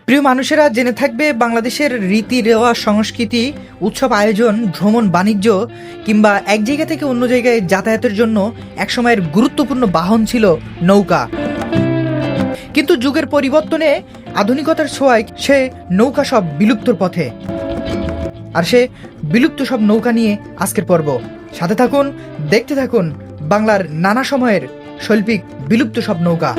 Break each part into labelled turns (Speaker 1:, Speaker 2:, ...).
Speaker 1: প্রিয় মানুষেরা জেনে থাকবে বাংলাদেশের রীতি রেওয়াজ সংস্কৃতি উৎসব আয়োজন ভ্রমণ বাণিজ্য কিংবা এক জায়গা থেকে অন্য জায়গায় যাতায়াতের জন্য একসময়ের গুরুত্বপূর্ণ বাহন ছিল নৌকা। কিন্তু যুগের পরিবর্তনে আধুনিকতার ছোঁয়ায় সে নৌকা সব বিলুপ্তর পথে। আর সে বিলুপ্ত সব নৌকা নিয়ে আজকের পর্ব। সাথে থাকুন, দেখতে থাকুন বাংলার নানা সময়ের শৈল্পিক বিলুপ্ত সব নৌকা।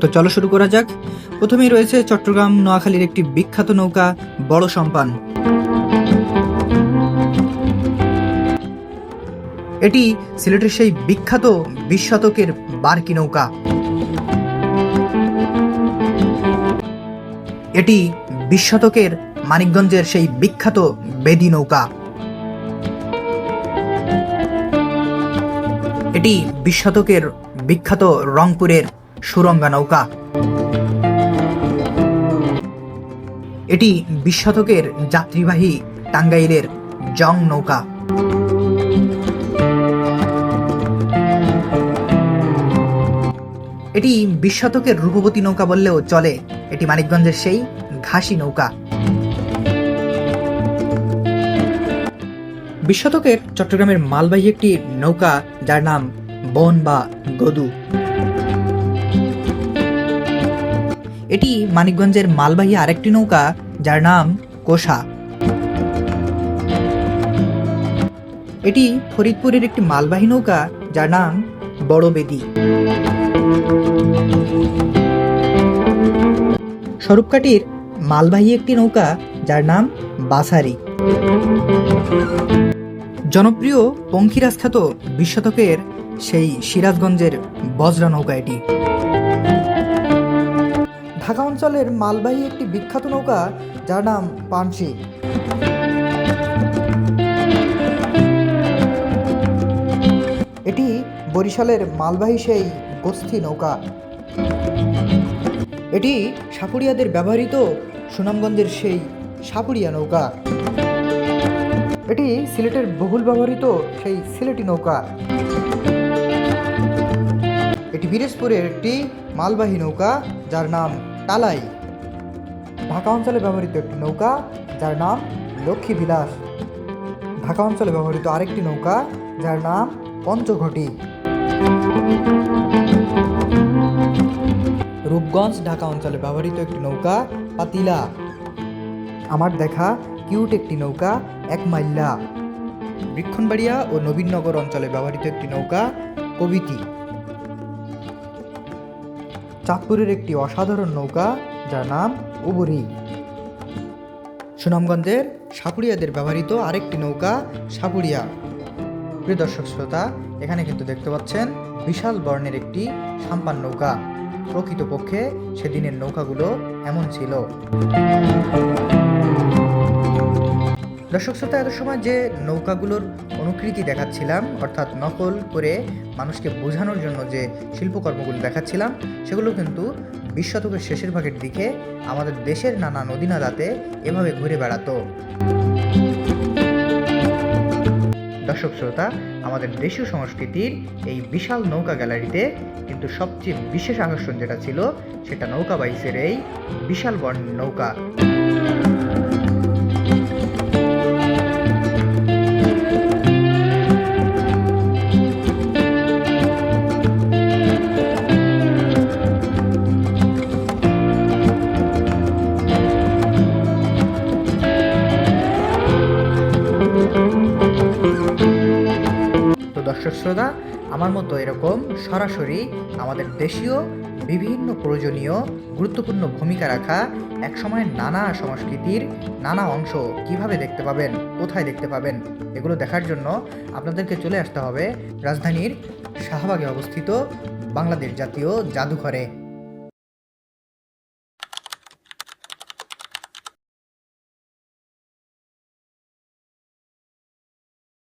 Speaker 1: তো চলো শুরু করা যাক। প্রথমেই রয়েছে চট্টগ্রাম নোয়াখালীর একটি বিখ্যাত নৌকা বড় সম্পান। এটি সিলেটের সেই বিখ্যাত 20 শতকের বারকি নৌকা। এটি 20 শতকের মানিকগঞ্জের সেই বিখ্যাত বেদি নৌকা। এটি 20 শতকের বিখ্যাত রংপুরের সুরঙ্গা নৌকা। এটি 20 শতকের যাত্রীবাহী টাঙ্গাইলের জং নৌকা। এটি 20 শতকের রূপবতী নৌকা বললেও চলে। এটি মানিকগঞ্জের সেই ঘাসি নৌকা। 20 শতকের চট্টগ্রামের মালবাহী একটি নৌকা যার নাম বন বা গদু। এটি মানিকগঞ্জের মালবাহী আরেকটি নৌকা যার নাম কোষা। এটি ফরিদপুরের একটি মালবাহী নৌকা যার নাম বড় বেদি। স্বরূপকাঠির মালবাহী একটি নৌকা যার নাম বাসারি। জনপ্রিয় পঙ্খিরাজ খ্যাত 20 শতকের সেই সিরাজগঞ্জের বজরা নৌকা। এটি ঢাকা অঞ্চলের মালবাহী একটি বিখ্যাত নৌকা যার নাম পানসি। এটি বরিশালের মালবাহী সেই বস্তি নৌকা। এটি সাপুড়িয়াদের ব্যবহৃত সুনামগঞ্জের সেই সাপুড়িয়া নৌকা। এটি সিলেটের বহুল ব্যবহৃত সেই সিলেটি নৌকা। এটি পিরোজপুরের একটি মালবাহী নৌকা যার নাম কালাই। ঢাকা অঞ্চলে ব্যবহৃত একটি নৌকা যার নাম লক্ষ্মী বিলাস। ঢাকা অঞ্চলে ব্যবহৃত আরেকটি নৌকা যার নাম পঞ্চঘটি। রূপগঞ্জ ঢাকা অঞ্চলে ব্যবহৃত একটি নৌকা পাতিলা। আমার দেখা কিউট একটি নৌকা এক মাইল্লা। বৃক্ষণবাড়িয়া ও নবীনগর অঞ্চলে ব্যবহৃত একটি নৌকা কবিতি। চাঁদপুরের একটি অসাধারণ নৌকা যার নাম উবুরি। সুনামগঞ্জের সাপুড়িয়াদের ব্যবহৃত আরেকটি নৌকা সাপুড়িয়া। প্রিয় দর্শক শ্রোতা, এখানে কিন্তু দেখতে পাচ্ছেন বিশাল বর্ণের একটি সাম্পান নৌকা। প্রকৃতপক্ষে সেদিনের নৌকাগুলো এমন ছিল। দর্শক শ্রোতা, এত সময় যে নৌকাগুলোর অনুকৃতি দেখাচ্ছিলাম, অর্থাৎ নকল করে মানুষকে বোঝানোর জন্য যে শিল্পকর্মগুলো দেখাচ্ছিলাম, সেগুলো কিন্তু 20 শতকের শেষের ভাগের দিকে আমাদের দেশের নানা নদী নালাতে এভাবে ঘুরে বেড়াতো। দর্শক শ্রোতা, আমাদের দেশীয় সংস্কৃতির এই বিশাল নৌকা গ্যালারিতে কিন্তু সবচেয়ে বিশেষ আকর্ষণ যেটা ছিল সেটা নৌকা বাইচের এই বিশাল বর্ণের নৌকা। দর্শক শ্রোতা, আমার মতো এরকম সরাসরি আমাদের দেশীয় বিভিন্ন প্রয়োজনীয় গুরুত্বপূর্ণ ভূমিকা রাখা একসময়ের নানা সংস্কৃতির নানা অংশ কিভাবে দেখতে পাবেন, কোথায় দেখতে পাবেন, এগুলো দেখার জন্য আপনাদেরকে চলে আসতে হবে রাজধানীর শাহবাগে অবস্থিত বাংলাদেশ জাতীয় জাদুঘরে।